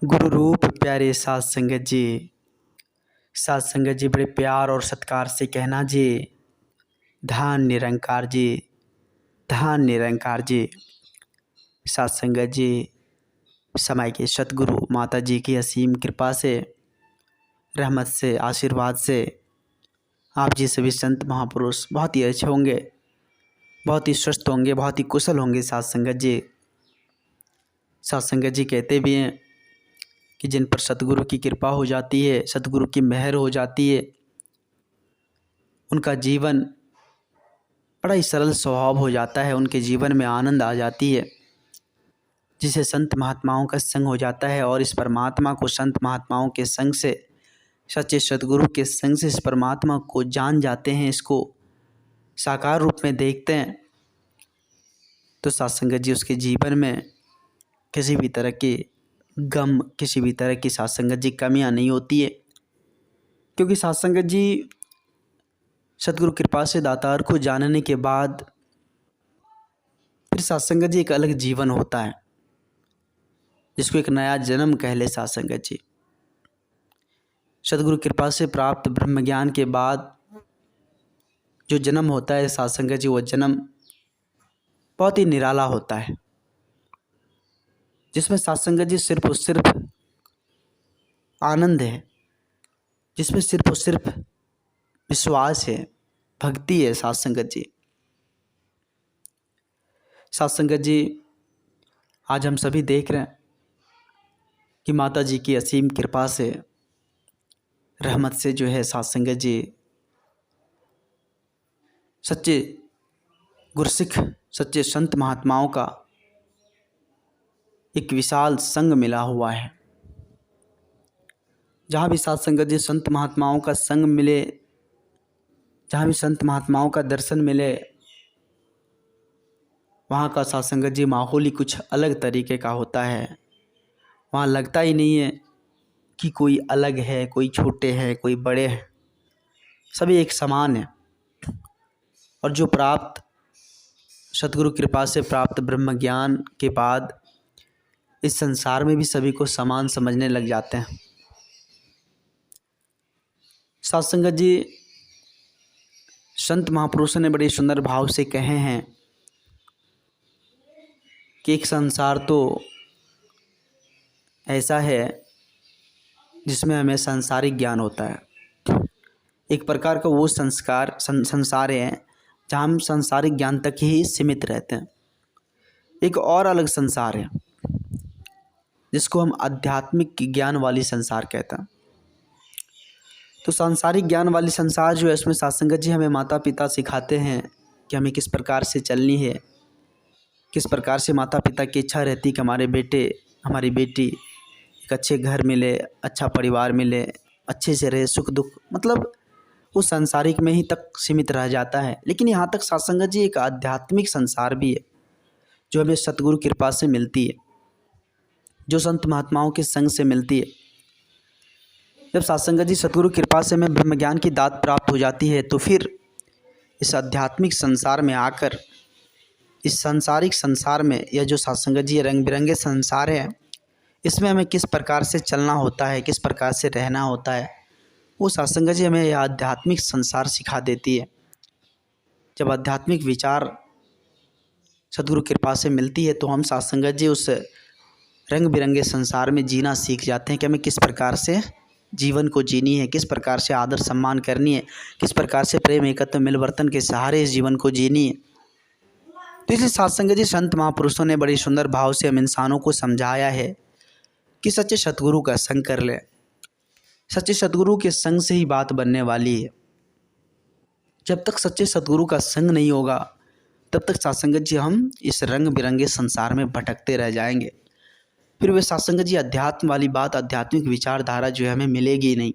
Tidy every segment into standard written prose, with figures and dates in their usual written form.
गुरु रूप प्यारे साध संगत जी। साध संगत जी बड़े प्यार और सत्कार से कहना जी, धन निरंकार जी, धन निरंकार जी। साध संगत जी, समय के सतगुरु माता जी की असीम कृपा से, रहमत से, आशीर्वाद से आप जी सभी संत महापुरुष बहुत ही अच्छे होंगे, बहुत ही स्वस्थ होंगे, बहुत ही कुशल होंगे। साध संगत जी, साध संगत जी कहते भी हैं कि जिन पर सतगुरु की कृपा हो जाती है, सतगुरु की मेहर हो जाती है, उनका जीवन बड़ा ही सरल स्वभाव हो जाता है, उनके जीवन में आनंद आ जाती है। जिसे संत महात्माओं का संग हो जाता है और इस परमात्मा को संत महात्माओं के संग से, सच्चे सतगुरु के संग से इस परमात्मा को जान जाते हैं, इसको साकार रूप में देखते हैं, तो साध संगत जी उसके जीवन में किसी भी तरह के गम, किसी भी तरह की साध संगत जी कमियां नहीं होती है। क्योंकि साध संगत जी सतगुरु कृपा से दातार को जानने के बाद फिर साध संगत जी एक अलग जीवन होता है, जिसको एक नया जन्म कह ले साध संगत जी। सतगुरु कृपा से प्राप्त ब्रह्म ज्ञान के बाद जो जन्म होता है साध संगत जी, वो जन्म बहुत ही निराला होता है, जिसमें साध संगत जी सिर्फ और सिर्फ आनंद है, जिसमें सिर्फ और सिर्फ विश्वास है, भक्ति है। साध संगत जी, साध संगत जी, आज हम सभी देख रहे हैं कि माता जी की असीम कृपा से, रहमत से जो है साध संगत जी सच्चे गुरसिख, सच्चे संत महात्माओं का एक विशाल संग मिला हुआ है। जहाँ भी साध संगत जी संत महात्माओं का संग मिले, जहाँ भी संत महात्माओं का दर्शन मिले, वहाँ का साध संगत जी माहौल ही कुछ अलग तरीके का होता है। वहाँ लगता ही नहीं है कि कोई अलग है, कोई छोटे हैं, कोई बड़े हैं, सभी एक समान है। और जो प्राप्त सतगुरु कृपा से प्राप्त ब्रह्म ज्ञान के बाद इस संसार में भी सभी को समान समझने लग जाते हैं। साध संगत जी, संत महापुरुषों ने बड़े सुंदर भाव से कहे हैं कि एक संसार तो ऐसा है जिसमें हमें सांसारिक ज्ञान होता है। एक प्रकार का वो संसार है जहाँ हम सांसारिक ज्ञान तक ही सीमित रहते हैं। एक और अलग संसार है जिसको हम आध्यात्मिक ज्ञान वाली संसार कहते हैं। तो सांसारिक ज्ञान वाली संसार जो है, इसमें साध संगत जी हमें माता पिता सिखाते हैं कि हमें किस प्रकार से चलनी है, किस प्रकार से माता पिता की इच्छा रहती कि हमारे बेटे, हमारी बेटी एक अच्छे घर मिले, अच्छा परिवार मिले, अच्छे से रहे, सुख दुख, मतलब वो सांसारिक में ही तक सीमित रह जाता है। लेकिन यहाँ तक साध संगत जी एक आध्यात्मिक संसार भी है जो हमें सतगुरु कृपा से मिलती है, जो संत महात्माओं के संग से मिलती है। जब साध संगत जी सतगुरु कृपा से हमें ब्रह्म ज्ञान की दात प्राप्त हो जाती है, तो फिर इस आध्यात्मिक संसार में आकर, इस सांसारिक संसार में, यह जो साध संगत जी रंग बिरंगे संसार है, इसमें हमें किस प्रकार से चलना होता है, किस प्रकार से रहना होता है, वो साध संगत जी हमें यह आध्यात्मिक संसार सिखा देती है। जब आध्यात्मिक विचार सतगुरु कृपा से मिलती है तो हम साध संगत जी उस रंग बिरंगे संसार में जीना सीख जाते हैं कि हमें किस प्रकार से जीवन को जीनी है, किस प्रकार से आदर सम्मान करनी है, किस प्रकार से प्रेम एकत्व मिलवर्तन के सहारे इस जीवन को जीनी है। तो इसलिए साध संगत जी संत महापुरुषों ने बड़ी सुंदर भाव से हम इंसानों को समझाया है कि सच्चे सतगुरु का संग कर ले। सच्चे सतगुरु के संग से ही बात बनने वाली है। जब तक सच्चे सतगुरु का संग नहीं होगा, तब तक साध संगत जी हम इस रंग बिरंगे संसार में भटकते रह जाएंगे। फिर वे साध संगत जी अध्यात्म वाली बात, आध्यात्मिक विचारधारा जो है हमें मिलेगी नहीं।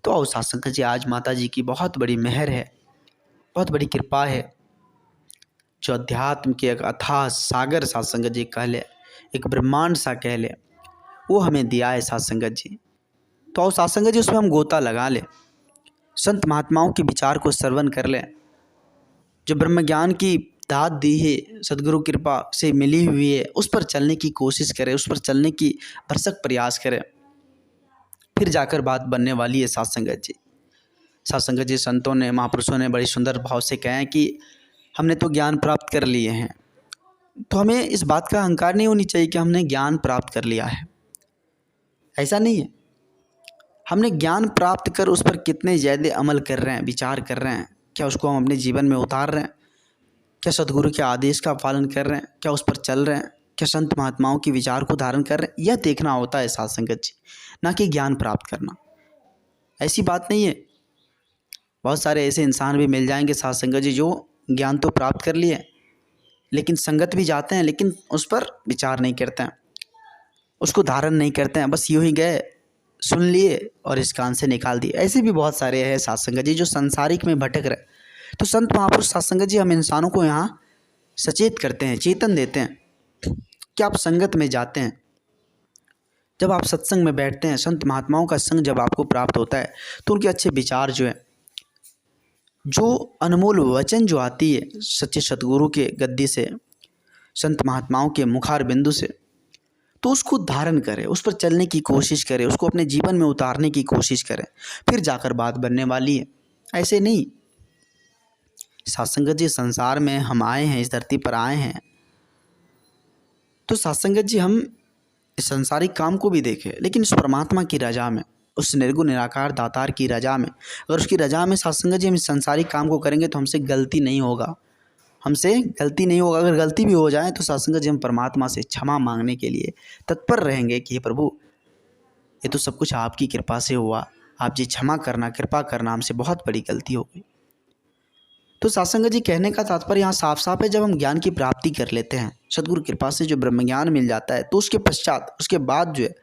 तो आओ साध संगत जी, आज माता जी की बहुत बड़ी मेहर है, बहुत बड़ी कृपा है, जो अध्यात्म के एक अथाह सागर साध संगत जी कह ले, एक ब्रह्मांड सा कह ले, वो हमें दिया है साध संगत जी। तो आओ साध संगत जी, उसमें हम गोता लगा लें, संत महात्माओं के विचार को श्रवण कर लें, जो ब्रह्म ज्ञान की दात दी है, सदगुरु कृपा से मिली हुई है, उस पर चलने की कोशिश करें, उस पर चलने की भरसक प्रयास करें, फिर जाकर बात बनने वाली है साथ संगत जी। साथ संगत जी, संतों ने, महापुरुषों ने बड़े सुंदर भाव से कहा है कि हमने तो ज्ञान प्राप्त कर लिए हैं, तो हमें इस बात का अहंकार नहीं होनी चाहिए कि हमने ज्ञान प्राप्त कर लिया है। ऐसा नहीं है। हमने ज्ञान प्राप्त कर उस पर कितने ज़्यादा अमल कर रहे हैं, विचार कर रहे हैं, क्या उसको हम अपने जीवन में उतार रहे हैं, क्या सदगुरु के आदेश का पालन कर रहे हैं, क्या उस पर चल रहे हैं, क्या संत महात्माओं के विचार को धारण कर रहे हैं, यह देखना होता है साथ संगत जी, ना कि ज्ञान प्राप्त करना। ऐसी बात नहीं है। बहुत सारे ऐसे इंसान भी मिल जाएंगे साथ संगत जी जो ज्ञान तो प्राप्त कर लिए लेकिन संगत भी जाते हैं, लेकिन उस पर विचार नहीं करते हैं, उसको धारण नहीं करते हैं, बस यूँ ही गए, सुन लिए और इस कान से निकाल दिए। ऐसे भी बहुत सारे हैं साथ संगत जी जो संसारिक में भटक रहे। तो संत महापुरुष साथ संगत जी हम इंसानों को यहाँ सचेत करते हैं, चेतन देते हैं कि आप संगत में जाते हैं, जब आप सत्संग में बैठते हैं, संत महात्माओं का संग जब आपको प्राप्त होता है तो उनके अच्छे विचार जो है, जो अनमोल वचन जो आती है सच्चे सतगुरु के गद्दी से, संत महात्माओं के मुखार बिंदु से, तो उसको धारण करें, उस पर चलने की कोशिश करें, उसको अपने जीवन में उतारने की कोशिश करें, फिर जाकर बात बनने वाली है। ऐसे नहीं। साथ संगत जी, संसार में हम आए हैं, इस धरती पर आए हैं, तो साथ संगत जी हम इस संसारिक काम को भी देखें, लेकिन उस परमात्मा की रजा में, उस निर्गुण निराकार दातार की रजा में, अगर उसकी रजा में साथ संगत जी हम इस संसारिक काम को करेंगे तो हमसे गलती नहीं होगा, हमसे गलती नहीं होगा। अगर गलती भी हो जाए तो साथ संगत जी हम परमात्मा से क्षमा मांगने के लिए तत्पर रहेंगे कि हे प्रभु, ये तो सब कुछ आपकी कृपा से हुआ, आप जी क्षमा करना, कृपा करना, हमसे बहुत बड़ी गलती हो गई। तो साथ संगत जी, कहने का तात्पर्य यहाँ साफ साफ है, जब हम ज्ञान की प्राप्ति कर लेते हैं, सदगुरु कृपा से जो ब्रह्म ज्ञान मिल जाता है, तो उसके पश्चात, उसके बाद जो है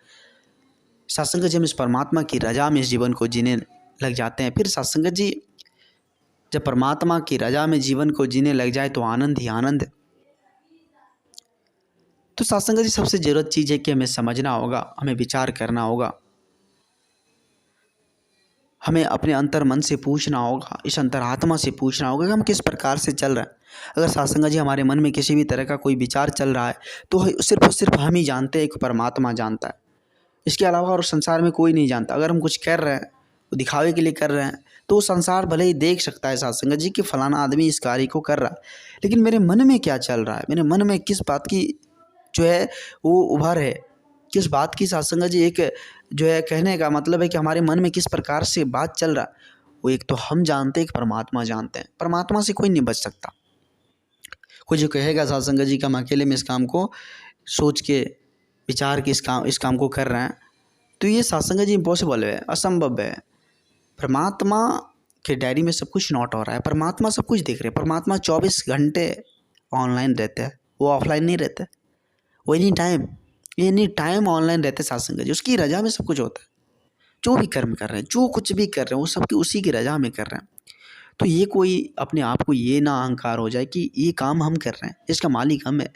साथ संगत जी हम इस परमात्मा की रजा में इस जीवन को जीने लग जाते हैं। फिर साथ संगत जी, जब परमात्मा की रजा में जीवन को जीने लग जाए तो आनंद ही आनंद है। तो साथ संगत जी, सबसे ज़रूरत चीज़ है कि हमें समझना होगा, हमें विचार करना होगा, हमें अपने अंतर मन से पूछना होगा, इस अंतरात्मा से पूछना होगा कि हम किस प्रकार से चल रहे हैं। अगर साथ संगत जी हमारे मन में किसी भी तरह का कोई विचार चल रहा है तो सिर्फ और सिर्फ हम ही जानते हैं, एक परमात्मा जानता है, इसके अलावा और संसार में कोई नहीं जानता। अगर हम कुछ कर रहे हैं, वो दिखावे के लिए कर रहे हैं, तो वो संसार भले ही देख सकता है साथ संगत जी कि फलाना आदमी इस कार्य को कर रहा है, लेकिन मेरे मन में क्या चल रहा है, मेरे मन में किस बात की जो है वो उभर है, किस बात की साथ संगत जी, एक जो है कहने का मतलब है कि हमारे मन में किस प्रकार से बात चल रहा है, वो एक तो हम जानते हैं, एक परमात्मा जानते हैं। परमात्मा से कोई नहीं बच सकता। कोई जो कहेगा साथ संगत जी कि हम अकेले में इस काम को सोच के विचार के इस काम को कर रहे हैं, तो ये साथ संगत जी इम्पॉसिबल है, असंभव है। परमात्मा के डायरी में सब कुछ नोट हो रहा है, परमात्मा सब कुछ देख रहे हैं। परमात्मा 24 घंटे ऑनलाइन रहते हैं, वो ऑफलाइन नहीं रहते, वो एनी टाइम ऑनलाइन रहते साथ संगत जी। उसकी रजा में सब कुछ होता है, जो भी कर्म कर रहे हैं, जो कुछ भी कर रहे हैं, वो सबकी उसी की रजा में कर रहे हैं। तो ये कोई अपने आप को ये ना अहंकार हो जाए कि ये काम हम कर रहे हैं, इसका मालिक हम है,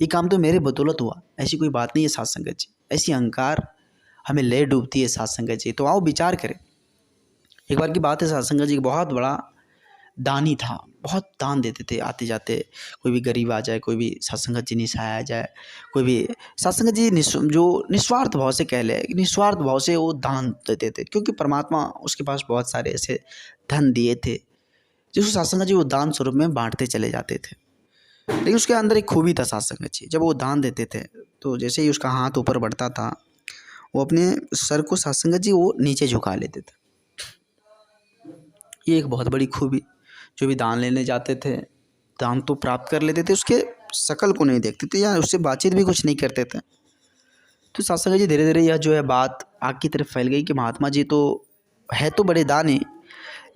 ये काम तो मेरे बदौलत हुआ, ऐसी कोई बात नहीं है साथ संगत जी। ऐसी अहंकार हमें ले डूबती है साथ संगत जी। तो आओ विचार करें। एक बार की बात है, साथ संगत जी बहुत बड़ा दानी था, बहुत दान देते थे आते जाते, कोई भी गरीब आ जाए, कोई भी साथ संगत जी निशाया आ जाए, कोई भी साथ संगत जी जो निस्वार्थ भाव से कह ले, निस्वार्थ भाव से वो दान देते थे, क्योंकि परमात्मा उसके पास बहुत सारे ऐसे धन दिए थे जिसको साथ संगत जी वो दान स्वरूप में बांटते चले जाते थे। लेकिन उसके अंदर एक खूबी था साथ संगत जी, जब वो दान देते थे तो जैसे ही उसका हाथ ऊपर बढ़ता था, वो अपने सर को साथ संगत जी वो नीचे झुका लेते थे। ये एक बहुत बड़ी खूबी, जो भी दान लेने जाते थे, दान तो प्राप्त कर लेते थे, उसके शकल को नहीं देखते थे या उससे बातचीत भी कुछ नहीं करते थे। तो साथ संगत जी धीरे धीरे यह जो है बात आग की तरफ फैल गई कि महात्मा जी तो है तो बड़े दानी,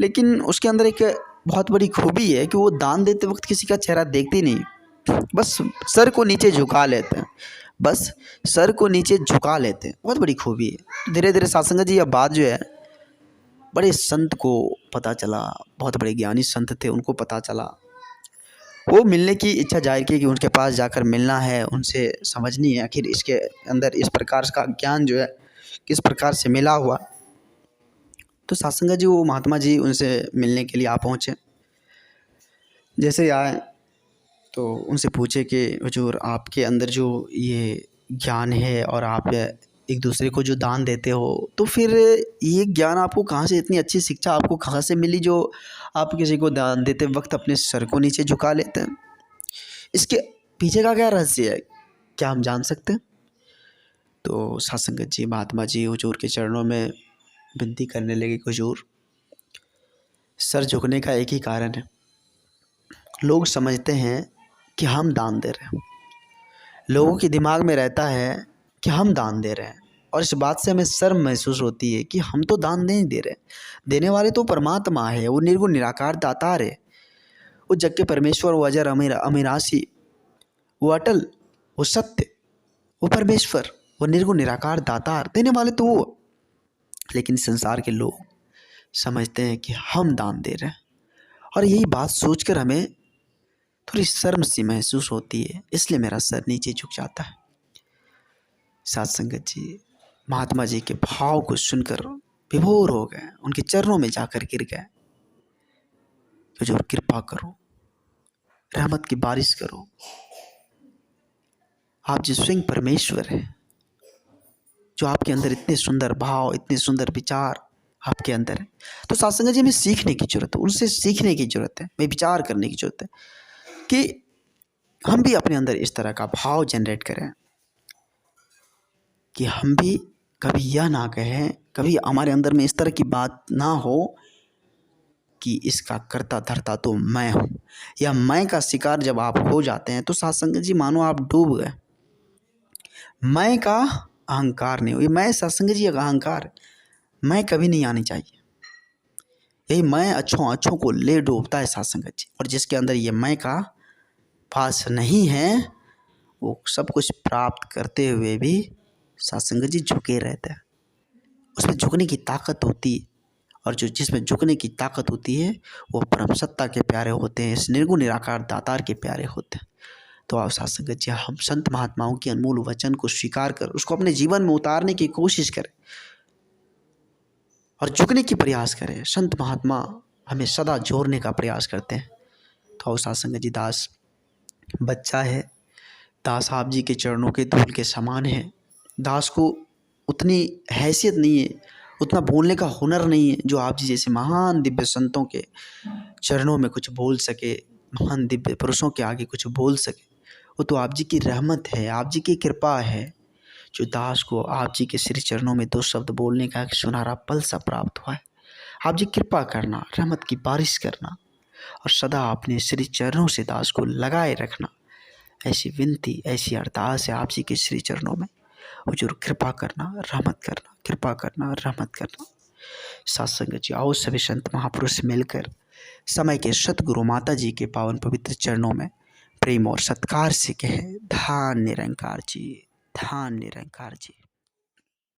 लेकिन उसके अंदर एक बहुत बड़ी खूबी है कि वो दान देते वक्त किसी का चेहरा देखते ही नहीं, बस सर को नीचे झुका लेते हैं, बस सर को नीचे झुका लेते हैं। बहुत बड़ी खूबी है। धीरे धीरे साथ संगत जी यह बात जो है बड़े संत को पता चला, बहुत बड़े ज्ञानी संत थे, उनको पता चला। वो मिलने की इच्छा जाहिर की कि उनके पास जाकर मिलना है, उनसे समझनी है आखिर इसके अंदर इस प्रकार का ज्ञान जो है किस प्रकार से मिला हुआ। तो साथ संगत जी वो महात्मा जी उनसे मिलने के लिए आ पहुँचे। जैसे आए तो उनसे पूछे कि हुजूर आपके अंदर जो ये ज्ञान है और आप एक दूसरे को जो दान देते हो, तो फिर ये ज्ञान आपको कहाँ से, इतनी अच्छी शिक्षा आपको कहाँ से मिली जो आप किसी को दान देते वक्त अपने सर को नीचे झुका लेते हैं? इसके पीछे का क्या रहस्य है, क्या हम जान सकते हैं? तो साध संगत जी, महात्मा जी हुजूर के चरणों में विनती करने लगे, हुजूर सर झुकने का एक ही कारण है, लोग समझते हैं कि हम दान दे रहे हैं, लोगों के दिमाग में रहता है कि हम दान दे रहे हैं, और इस बात से हमें शर्म महसूस होती है कि हम तो दान नहीं दे रहे, देने वाले तो परमात्मा है, वो निर्गुण निराकार दातार है, वो जग के परमेश्वर, वो अजर अमीरासी, वो अटल, वो सत्य, वो परमेश्वर, वो निर्गुण निराकार दातार, देने वाले तो वो। लेकिन संसार के लोग समझते हैं कि हम दान दे रहे हैं, और यही बात सोचकर हमें थोड़ी शर्म सी महसूस होती है, इसलिए मेरा सर नीचे झुक जाता है। साध संगत जी महात्मा जी के भाव को सुनकर विभोर हो गए, उनके चरणों में जाकर गिर गए, हुजूर कृपा करो, रहमत की बारिश करो, आप जो स्वयं परमेश्वर है, जो आपके अंदर इतने सुंदर भाव, इतने सुंदर विचार आपके अंदर है। तो साध संगत जी हमें सीखने की जरूरत है, उनसे सीखने की जरूरत है, हमें विचार करने की जरूरत है कि हम भी अपने अंदर इस तरह का भाव जनरेट करें कि हम भी कभी यह ना कहें, कभी हमारे अंदर में इस तरह की बात ना हो कि इसका करता धरता तो मैं हूँ, या मैं का शिकार जब आप हो जाते हैं तो साध संगत जी मानो आप डूब गए। मैं का अहंकार नहीं हो, ये मैं साध संगत जी अहंकार, मैं कभी नहीं आनी चाहिए। यही मैं अच्छों को ले डूबता है साध संगत जी, और जिसके अंदर ये मैं का पास नहीं है वो सब कुछ प्राप्त करते हुए भी साध संगत जी झुके रहते हैं। उसमें झुकने की ताकत होती है, और जो जिसमें झुकने की ताकत होती है वो परम सत्ता के प्यारे होते हैं, इस निर्गुण निराकार दातार के प्यारे होते हैं। तो आप साध संगत जी हम संत महात्माओं के अनमोल वचन को स्वीकार कर उसको अपने जीवन में उतारने की कोशिश करें और झुकने की प्रयास करें। संत महात्मा हमें सदा जोड़ने का प्रयास करते हैं। तो साध संगत जी दास बच्चा है, दास आप जी के चरणों के धूल के समान है, दास को उतनी हैसियत नहीं है, उतना बोलने का हुनर नहीं है जो आप जी जैसे महान दिव्य संतों के चरणों में कुछ बोल सके, महान दिव्य पुरुषों के आगे कुछ बोल सके। वो तो आप जी की रहमत है, आप जी की कृपा है जो दास को आप जी के श्री चरणों में 2 शब्द बोलने का एक सुनहरा पल सा प्राप्त हुआ है। आप जी कृपा करना, रहमत की बारिश करना और सदा अपने श्री चरणों से दास को लगाए रखना, ऐसी विनती, ऐसी अरदास है आप जी के श्री चरणों में। हुजूर कृपा करना, रहमत करना, कृपा करना, रहमत करना। साध संगत जी आओ सभी संत महापुरुष मिलकर समय के सतगुरु माता जी के पावन पवित्र चरणों में प्रेम और सत्कार से कहे, धान निरंकार जी, धान निरंकार जी।